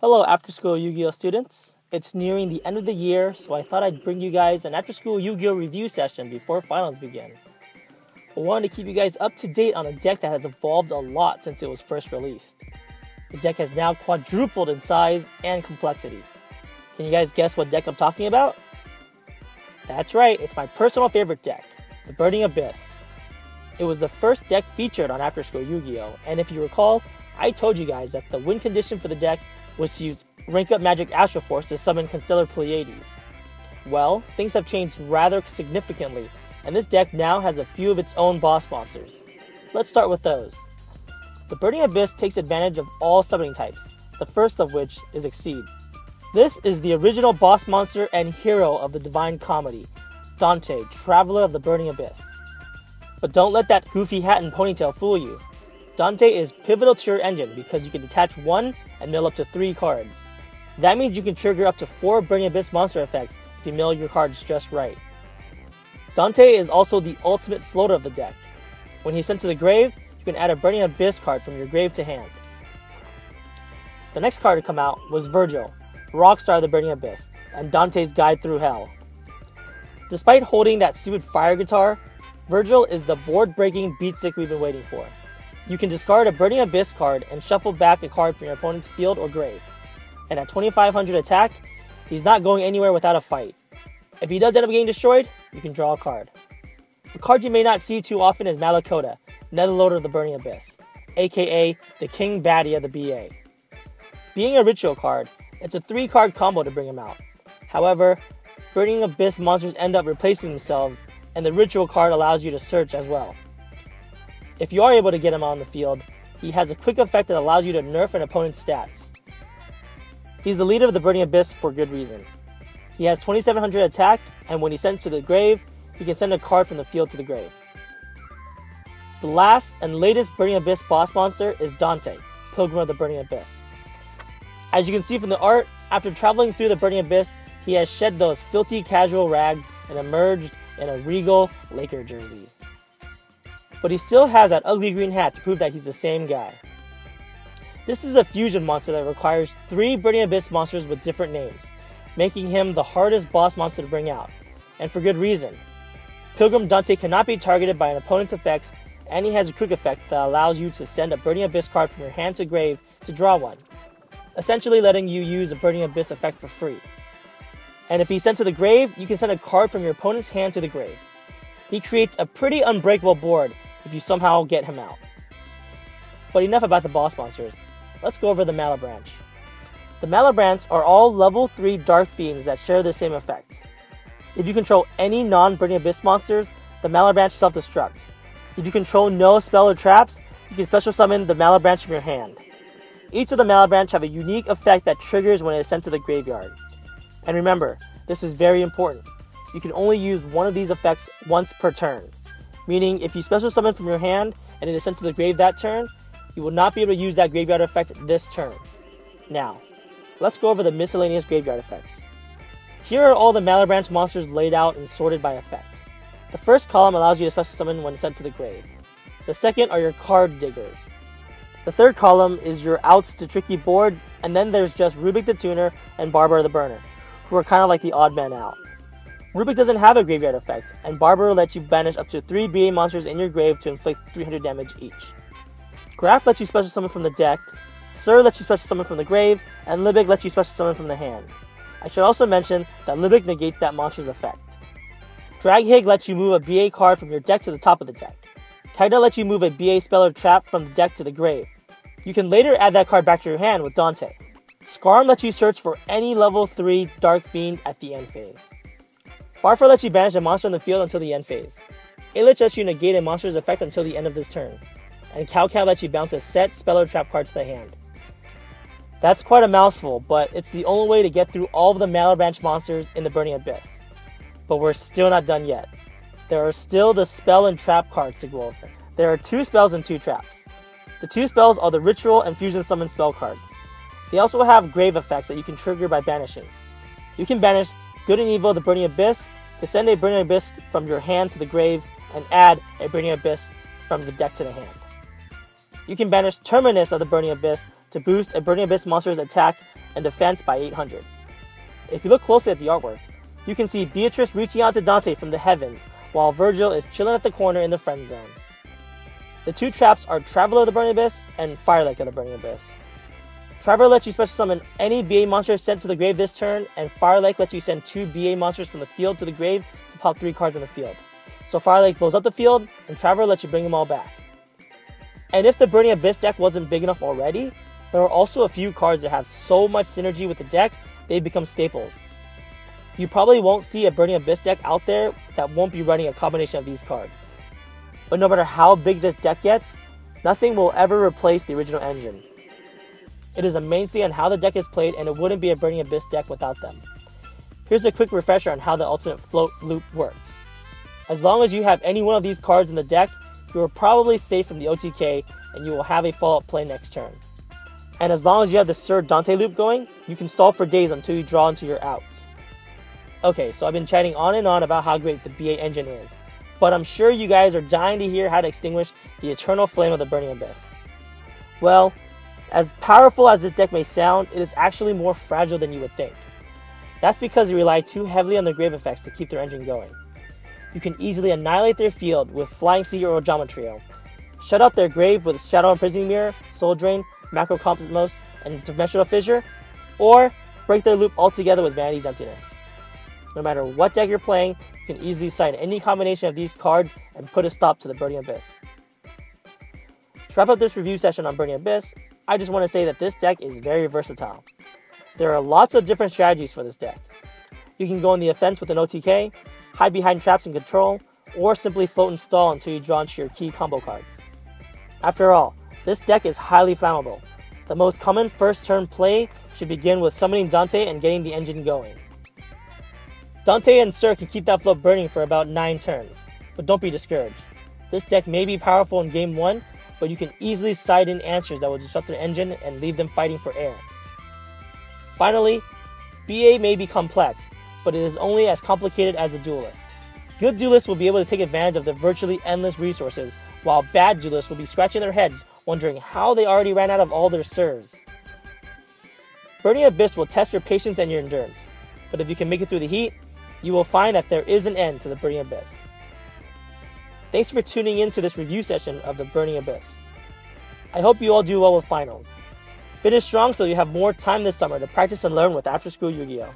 Hello After-School YuGiOh students. It's nearing the end of the year, so I thought I'd bring you guys an After-School YuGiOh Review Session before finals begin. I wanted to keep you guys up to date on a deck that has evolved a lot since it was first released. The deck has now quadrupled in size and complexity. Can you guys guess what deck I'm talking about? That's right, it's my personal favorite deck, the Burning Abyss. It was the first deck featured on After-School YuGiOh, and if you recall, I told you guys that the win condition for the deck was to use Rank Up Magic Astral Force to summon Constellar Pleiades. Well, things have changed rather significantly, and this deck now has a few of its own boss monsters. Let's start with those. The Burning Abyss takes advantage of all summoning types, the first of which is Exceed. This is the original boss monster and hero of the Divine Comedy, Dante, Traveler of the Burning Abyss. But don't let that goofy hat and ponytail fool you. Dante is pivotal to your engine because you can detach one and mill up to 3 cards. That means you can trigger up to 4 Burning Abyss monster effects if you mill your cards just right. Dante is also the ultimate floater of the deck. When he's sent to the grave, you can add a Burning Abyss card from your grave to hand. The next card to come out was Virgil, Rockstar of the Burning Abyss, and Dante's Guide Through Hell. Despite holding that stupid fire guitar, Virgil is the board-breaking beat stick we've been waiting for. You can discard a Burning Abyss card and shuffle back a card from your opponent's field or grave. And at 2500 attack, he's not going anywhere without a fight. If he does end up getting destroyed, you can draw a card. A card you may not see too often is Malekota, Netherlord of the Burning Abyss, aka the King Baddie of the BA. Being a ritual card, it's a 3-card combo to bring him out. However, Burning Abyss monsters end up replacing themselves, and the ritual card allows you to search as well. If you are able to get him on the field, he has a quick effect that allows you to nerf an opponent's stats. He's the leader of the Burning Abyss for good reason. He has 2700 attack, and when he's sent to the grave, he can send a card from the field to the grave. The last and latest Burning Abyss boss monster is Dante, Pilgrim of the Burning Abyss. As you can see from the art, after traveling through the Burning Abyss, he has shed those filthy casual rags and emerged in a regal Laker jersey. But he still has that ugly green hat to prove that he's the same guy. This is a fusion monster that requires 3 Burning Abyss monsters with different names, making him the hardest boss monster to bring out, and for good reason. Pilgrim Dante cannot be targeted by an opponent's effects, and he has a quick effect that allows you to send a Burning Abyss card from your hand to grave to draw one, essentially letting you use a Burning Abyss effect for free. And if he's sent to the grave, you can send a card from your opponent's hand to the grave. He creates a pretty unbreakable board if you somehow get him out. But enough about the boss monsters. Let's go over the Malebranche. The Malebranche are all level 3 Dark Fiends that share the same effect. If you control any non-Burning Abyss monsters, the Malebranche self-destruct. If you control no spell or traps, you can special summon the Malebranche from your hand. Each of the Malebranche have a unique effect that triggers when it is sent to the graveyard. And remember, this is very important. You can only use one of these effects once per turn. Meaning, if you special summon from your hand and it is sent to the grave that turn, you will not be able to use that graveyard effect this turn. Now, let's go over the miscellaneous graveyard effects. Here are all the Malebranche monsters laid out and sorted by effect. The first column allows you to special summon when sent to the grave. The second are your card diggers. The third column is your outs to tricky boards, and then there's just Rubik the Tuner and Barber the Burner, who are kind of like the odd man out. Rubik doesn't have a graveyard effect, and Barber lets you banish up to 3 BA monsters in your grave to inflict 300 damage each. Graf lets you special summon from the deck, Sir lets you special summon from the grave, and Libic lets you special summon from the hand. I should also mention that Libic negates that monster's effect. Draghig lets you move a BA card from your deck to the top of the deck. Kaida lets you move a BA spell or trap from the deck to the grave. You can later add that card back to your hand with Dante. Skarm lets you search for any level 3 Dark Fiend at the end phase. Farfar lets you banish a monster on the field until the end phase. Illich lets you negate a monster's effect until the end of this turn. And Cow lets you bounce a set, spell, or trap card to the hand. That's quite a mouthful, but it's the only way to get through all of the Malebranche monsters in the Burning Abyss. But we're still not done yet. There are still the spell and trap cards to go over. There are 2 spells and 2 traps. The 2 spells are the Ritual and Fusion Summon spell cards. They also have grave effects that you can trigger by banishing. You can banish Good and Evil the Burning Abyss to send a Burning Abyss from your hand to the grave and add a Burning Abyss from the deck to the hand. You can banish Terminus of the Burning Abyss to boost a Burning Abyss monster's attack and defense by 800. If you look closely at the artwork, you can see Beatrice reaching out to Dante from the heavens, while Virgil is chilling at the corner in the friend zone. The two traps are Traveler of the Burning Abyss and Firelake of the Burning Abyss. Traveler lets you special summon any BA monster sent to the grave this turn, and Firelake lets you send 2 BA monsters from the field to the grave to pop 3 cards in the field. So Firelake blows up the field, and Traveler lets you bring them all back. And if the Burning Abyss deck wasn't big enough already, there are also a few cards that have so much synergy with the deck, they become staples. You probably won't see a Burning Abyss deck out there that won't be running a combination of these cards. But no matter how big this deck gets, nothing will ever replace the original engine. It is a mainstay on how the deck is played, and it wouldn't be a Burning Abyss deck without them. Here's a quick refresher on how the ultimate float loop works. As long as you have any one of these cards in the deck, you are probably safe from the OTK, and you will have a follow-up play next turn. And as long as you have the Sir Dante loop going, you can stall for days until you draw into your out. Okay, so I've been chatting on and on about how great the BA engine is, but I'm sure you guys are dying to hear how to extinguish the eternal flame of the Burning Abyss. Well, as powerful as this deck may sound, it is actually more fragile than you would think. That's because they rely too heavily on their grave effects to keep their engine going. You can easily annihilate their field with Flying Seeker or Geometrio, shut out their grave with Shadow Imprisoning Mirror, Soul Drain, Macrocosmos, and Dimensional Fissure, or break their loop altogether with Vanity's Emptiness. No matter what deck you're playing, you can easily cite any combination of these cards and put a stop to the Burning Abyss. To wrap up this review session on Burning Abyss, I just want to say that this deck is very versatile. There are lots of different strategies for this deck. You can go on the offense with an OTK, hide behind traps and control, or simply float and stall until you draw into your key combo cards. After all, this deck is highly flammable. The most common first turn play should begin with summoning Dante and getting the engine going. Dante and Sir can keep that float burning for about 9 turns, but don't be discouraged. This deck may be powerful in game 1, but you can easily side in answers that will disrupt their engine and leave them fighting for air. Finally, BA may be complex, but it is only as complicated as the duelist. Good duelists will be able to take advantage of the virtually endless resources, while bad duelists will be scratching their heads wondering how they already ran out of all their serves. Burning Abyss will test your patience and your endurance, but if you can make it through the heat, you will find that there is an end to the Burning Abyss. Thanks for tuning in to this review session of the Burning Abyss. I hope you all do well with finals. Finish strong so you have more time this summer to practice and learn with After-School YuGiOh.